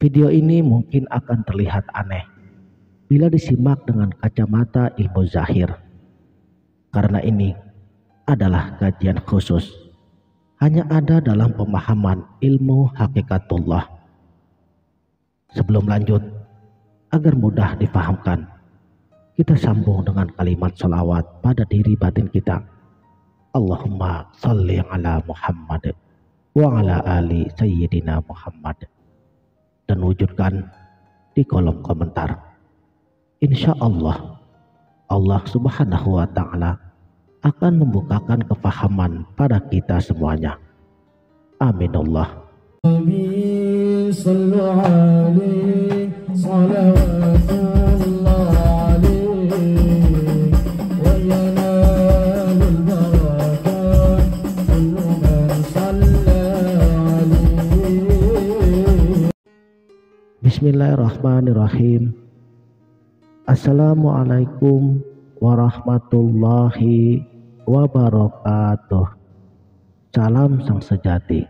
Video ini mungkin akan terlihat aneh bila disimak dengan kacamata ilmu zahir, karena ini adalah kajian khusus, hanya ada dalam pemahaman ilmu hakikatullah. Sebelum lanjut, agar mudah difahamkan, kita sambung dengan kalimat sholawat pada diri batin kita. Allahumma sholli ala Muhammad wa ala ali sayyidina Muhammad, dan wujudkan di kolom komentar. Insya Allah, Allah subhanahu wa ta'ala akan membukakan kefahaman pada kita semuanya. Amin Allah. Bismillahirrahmanirrahim. Assalamualaikum warahmatullahi wabarakatuh. Salam sang sejati.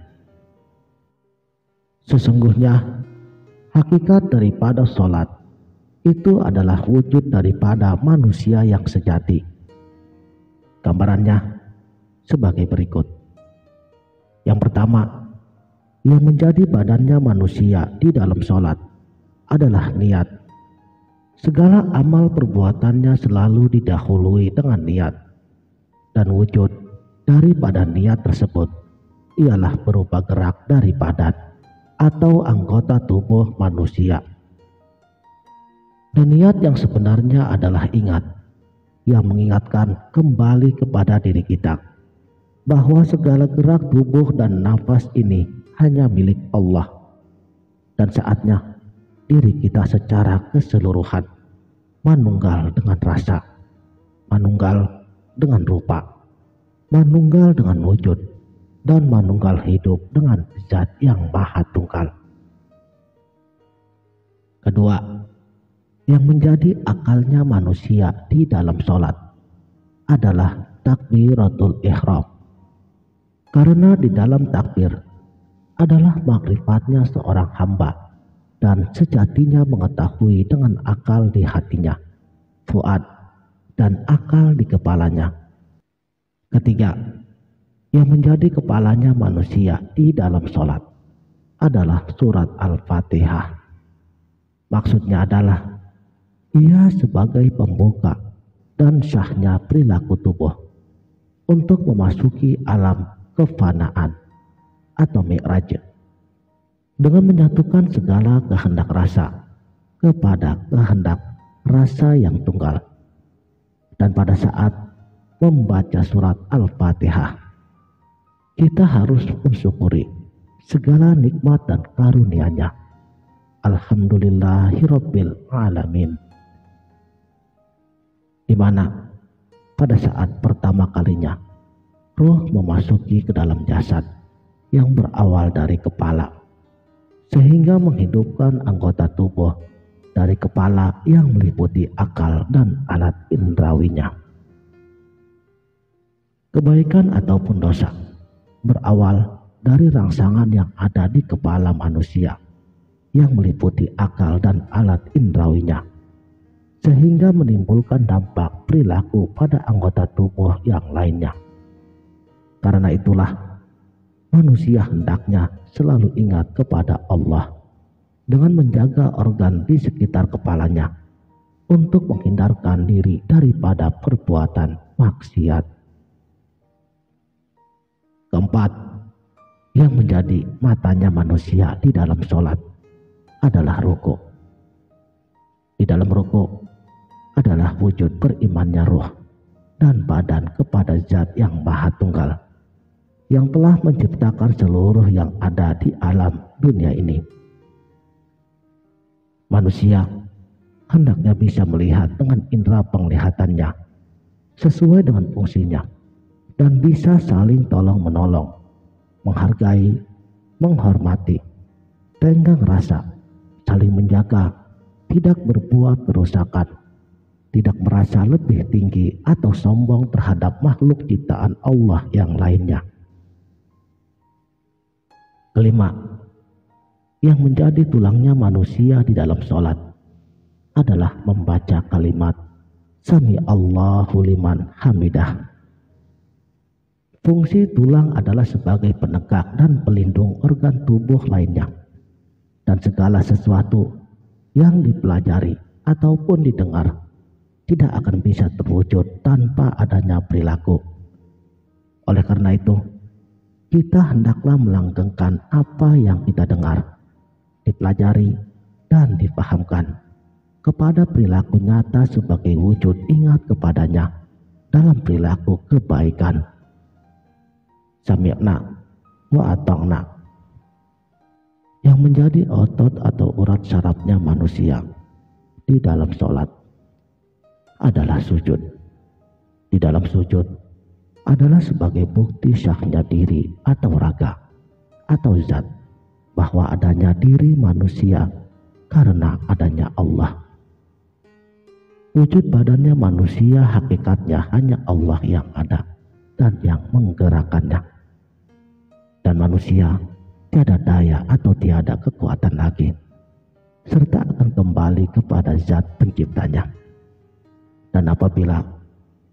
Sesungguhnya hakikat daripada sholat itu adalah wujud daripada manusia yang sejati. Gambarannya sebagai berikut. Yang pertama, yang menjadi badannya manusia di dalam sholat adalah niat. Segala amal perbuatannya selalu didahului dengan niat, dan wujud daripada niat tersebut ialah berupa gerak dari badan atau anggota tubuh manusia. Dan niat yang sebenarnya adalah ingat, yang mengingatkan kembali kepada diri kita bahwa segala gerak tubuh dan nafas ini hanya milik Allah, dan saatnya diri kita secara keseluruhan manunggal dengan rasa, manunggal dengan rupa, manunggal dengan wujud, dan manunggal hidup dengan zat yang maha tunggal. Kedua, yang menjadi akalnya manusia di dalam sholat adalah takbiratul ihram, karena di dalam takbir adalah makrifatnya seorang hamba dan sejatinya mengetahui dengan akal di hatinya, fuad, dan akal di kepalanya. Ketiga, yang menjadi kepalanya manusia di dalam sholat adalah surat Al-Fatihah. Maksudnya adalah ia sebagai pembuka dan syahnya perilaku tubuh untuk memasuki alam kefanaan atau mi'raj, dengan menyatukan segala kehendak rasa kepada kehendak rasa yang tunggal. Dan pada saat membaca surat Al-Fatihah, kita harus mensyukuri segala nikmat dan karunia-Nya. Alhamdulillahirabbil alamin. Di mana pada saat pertama kalinya ruh memasuki ke dalam jasad yang berawal dari kepala, sehingga menghidupkan anggota tubuh dari kepala yang meliputi akal dan alat indrawinya. Kebaikan ataupun dosa berawal dari rangsangan yang ada di kepala manusia yang meliputi akal dan alat indrawinya, sehingga menimbulkan dampak perilaku pada anggota tubuh yang lainnya. Karena itulah manusia hendaknya selalu ingat kepada Allah dengan menjaga organ di sekitar kepalanya untuk menghindarkan diri daripada perbuatan maksiat. Keempat, yang menjadi matanya manusia di dalam sholat adalah ruku. Di dalam ruku adalah wujud berimannya ruh dan badan kepada zat yang maha tunggal, yang telah menciptakan seluruh yang ada di alam dunia ini. Manusia hendaknya bisa melihat dengan indera penglihatannya sesuai dengan fungsinya, dan bisa saling tolong menolong, menghargai, menghormati, tenggang rasa, saling menjaga, tidak berbuat kerusakan, tidak merasa lebih tinggi atau sombong terhadap makhluk ciptaan Allah yang lainnya. Kelima, Yang menjadi tulangnya manusia di dalam sholat adalah membaca kalimat Sami Allahu liman hamidah. Fungsi tulang adalah sebagai penegak dan pelindung organ tubuh lainnya. Dan segala sesuatu yang dipelajari ataupun didengar tidak akan bisa terwujud tanpa adanya perilaku. Oleh karena itu, kita hendaklah melanggengkan apa yang kita dengar, dipelajari, dan dipahamkan kepada perilaku nyata sebagai wujud ingat kepadanya dalam perilaku kebaikan. Sami'na wa ata'na. Yang menjadi otot atau urat syarafnya manusia di dalam sholat adalah sujud. Di dalam sujud adalah sebagai bukti syahnya diri atau raga atau zat bahwa adanya diri manusia karena adanya Allah. Wujud badannya manusia hakikatnya hanya Allah yang ada dan yang menggerakkannya. Dan manusia tiada daya atau tiada kekuatan lagi, serta akan kembali kepada zat penciptanya. Dan apabila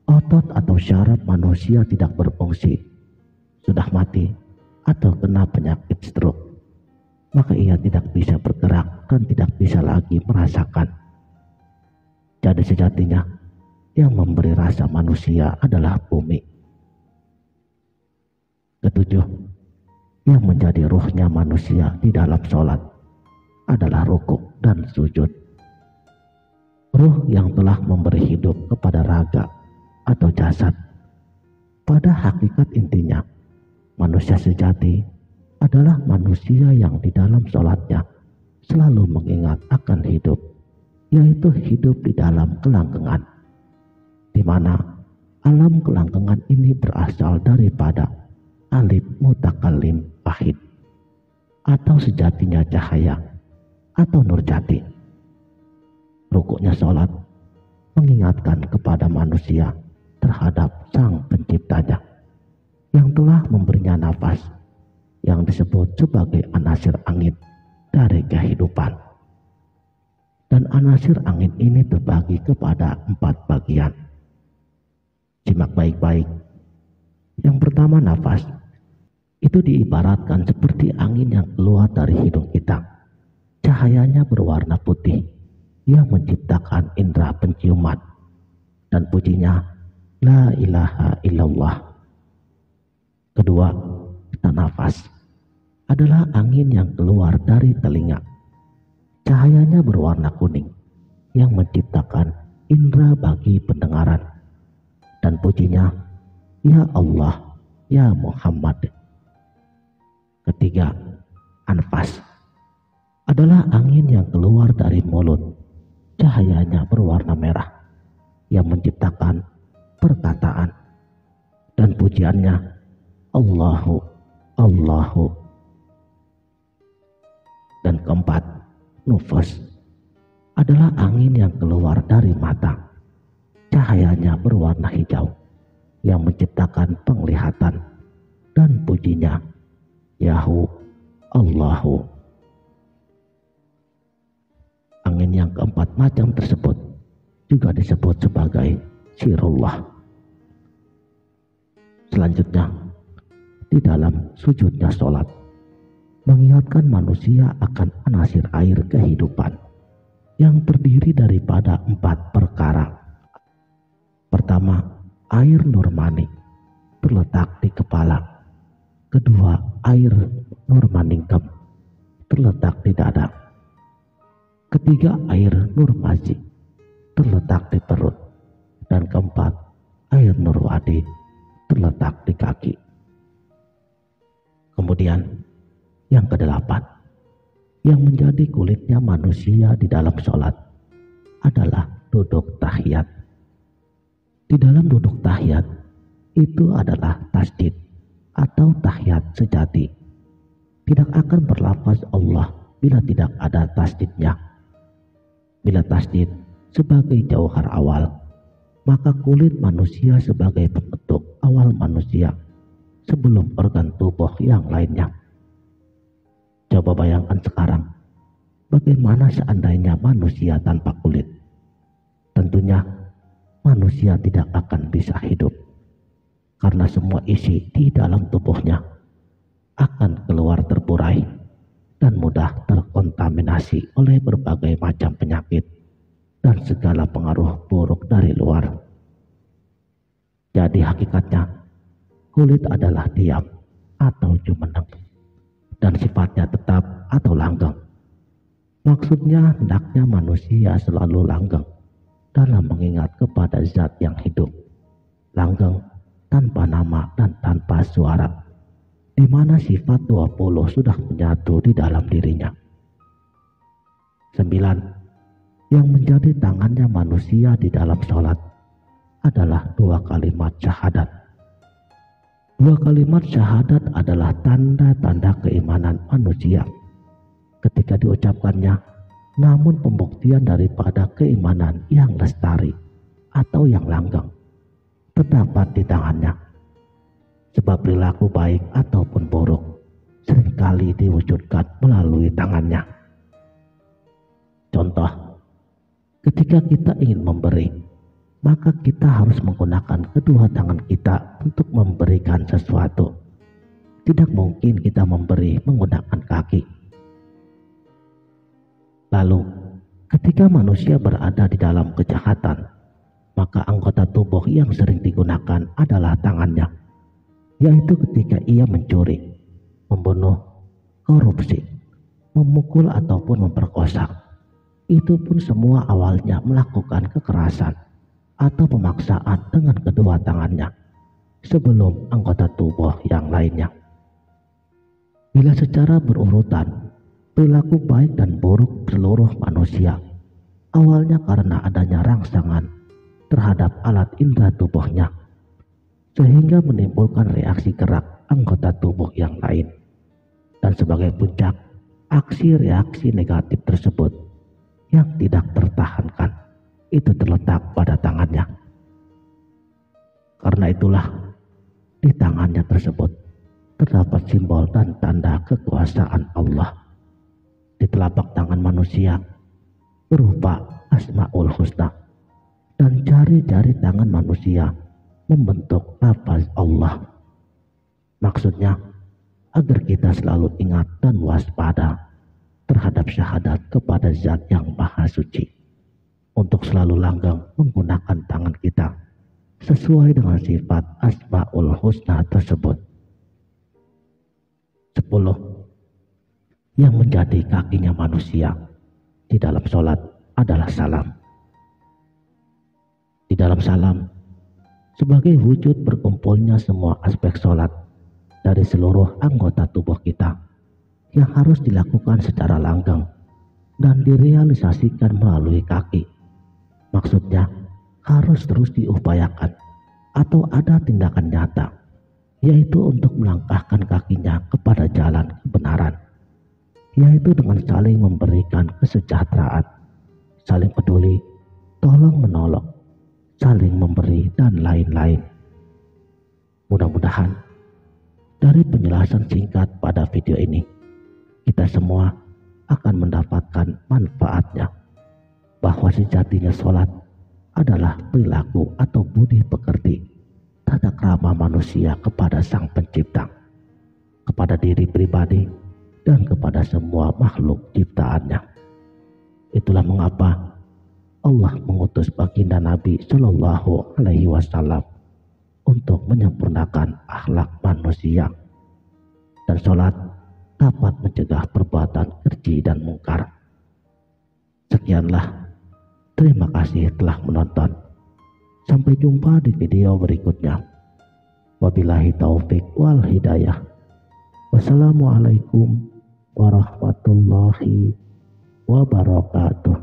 otot atau syaraf manusia tidak berfungsi, sudah mati atau kena penyakit stroke, maka ia tidak bisa bergerak dan tidak bisa lagi merasakan. Jadi sejatinya yang memberi rasa manusia adalah bumi. Ketujuh, yang menjadi ruhnya manusia di dalam sholat adalah rukuk dan sujud. Ruh yang telah memberi hidup kepada raga atau jasad. Pada hakikat intinya, manusia sejati adalah manusia yang di dalam sholatnya selalu mengingat akan hidup, yaitu hidup di dalam kelanggengan, di mana alam kelanggengan ini berasal daripada alif mutakallim wahid atau sejatinya cahaya atau nur jati. Rukuknya sholat mengingatkan kepada manusia terhadap sang penciptanya yang telah memberinya nafas yang disebut sebagai anasir angin dari kehidupan. Dan anasir angin ini terbagi kepada 4 bagian. Simak baik-baik. Yang pertama, nafas. Itu diibaratkan seperti angin yang keluar dari hidung kita. Cahayanya berwarna putih yang menciptakan indera penciuman. Dan pujinya, la ilaha illallah. Kedua, nafas adalah angin yang keluar dari telinga. Cahayanya berwarna kuning yang menciptakan indera bagi pendengaran. Dan pujinya, ya Allah, ya Muhammad. Ketiga, anfas adalah angin yang keluar dari mulut. Cahayanya berwarna merah yang menciptakan perkataan. Dan pujiannya, Allahu, Allahu. Dan keempat, nufus adalah angin yang keluar dari mata. Cahayanya berwarna hijau yang menciptakan penglihatan. Dan pujinya, Yahu, Allahu. Angin yang keempat macam tersebut juga disebut sebagai sirullah. Selanjutnya, di dalam sujudnya sholat mengingatkan manusia akan anasir air kehidupan yang terdiri daripada 4 perkara. Pertama, air nur mani terletak di kepala. Kedua, air nur maningkem terletak di dada. Ketiga, air nur mazi terletak di perut. Dan keempat, air nur wadi terletak di kaki. Kemudian yang kedelapan, yang menjadi kulitnya manusia di dalam sholat adalah duduk tahiyat. Di dalam duduk tahiyat itu adalah tasdid atau tahiyat sejati. Tidak akan berlafaz Allah bila tidak ada tasdidnya. Bila tasdid sebagai jauhar awal, maka kulit manusia sebagai pembentuk awal manusia sebelum organ tubuh yang lainnya. Coba bayangkan sekarang, bagaimana seandainya manusia tanpa kulit? Tentunya manusia tidak akan bisa hidup, karena semua isi di dalam tubuhnya akan keluar terburai dan mudah terkontaminasi oleh berbagai macam penyakit dan segala pengaruh buruk dari luar. Jadi hakikatnya, kulit adalah diam atau jumeneng, dan sifatnya tetap atau langgeng. Maksudnya hendaknya manusia selalu langgeng dalam mengingat kepada zat yang hidup, langgeng tanpa nama dan tanpa suara, di mana sifat 20 sudah menyatu di dalam dirinya. 9. Yang menjadi tangannya manusia di dalam sholat adalah 2 kalimat syahadat. 2 kalimat syahadat adalah tanda-tanda keimanan manusia ketika diucapkannya, namun pembuktian daripada keimanan yang lestari atau yang langgeng terdapat di tangannya. Sebab perilaku baik ataupun buruk seringkali diwujudkan melalui tangannya. Contoh, ketika kita ingin memberi, maka kita harus menggunakan kedua tangan kita untuk memberikan sesuatu. Tidak mungkin kita memberi menggunakan kaki. Lalu, ketika manusia berada di dalam kejahatan, maka anggota tubuh yang sering digunakan adalah tangannya, yaitu ketika ia mencuri, membunuh, korupsi, memukul ataupun memperkosa. Itu pun semua awalnya melakukan kekerasan atau pemaksaan dengan kedua tangannya sebelum anggota tubuh yang lainnya. Bila secara berurutan, perilaku baik dan buruk seluruh manusia awalnya karena adanya rangsangan terhadap alat indera tubuhnya, sehingga menimbulkan reaksi gerak anggota tubuh yang lain. Dan sebagai puncak, aksi reaksi negatif tersebut yang tidak tertahankan itu terletak pada tangannya. Karena itulah di tangannya tersebut terdapat simbol dan tanda kekuasaan Allah. Di telapak tangan manusia berupa Asmaul Husna, dan jari-jari tangan manusia membentuk lafaz Allah. Maksudnya agar kita selalu ingat dan waspada terhadap syahadat kepada zat yang maha suci, untuk selalu langgeng menggunakan tangan kita sesuai dengan sifat Asmaul Husna tersebut. 10. Yang menjadi kakinya manusia di dalam sholat adalah salam. Di dalam salam, sebagai wujud berkumpulnya semua aspek sholat dari seluruh anggota tubuh kita yang harus dilakukan secara langgeng dan direalisasikan melalui kaki. Maksudnya harus terus diupayakan atau ada tindakan nyata, yaitu untuk melangkahkan kakinya kepada jalan kebenaran, yaitu dengan saling memberikan kesejahteraan, saling peduli, tolong menolong, saling memberi, dan lain-lain. Mudah-mudahan dari penjelasan singkat pada video ini, kita semua akan mendapatkan manfaatnya, bahwa sejatinya sholat adalah perilaku atau budi pekerti tata krama manusia kepada Sang Pencipta, kepada diri pribadi, dan kepada semua makhluk ciptaannya. Itulah mengapa Allah mengutus baginda Nabi Shallallahu Alaihi Wasallam untuk menyempurnakan akhlak manusia, dan sholat dapat mencegah perbuatan keji dan mungkar. Sekianlah. Terima kasih telah menonton. Sampai jumpa di video berikutnya. Wabillahi taufik wal hidayah. Wassalamualaikum warahmatullahi wabarakatuh.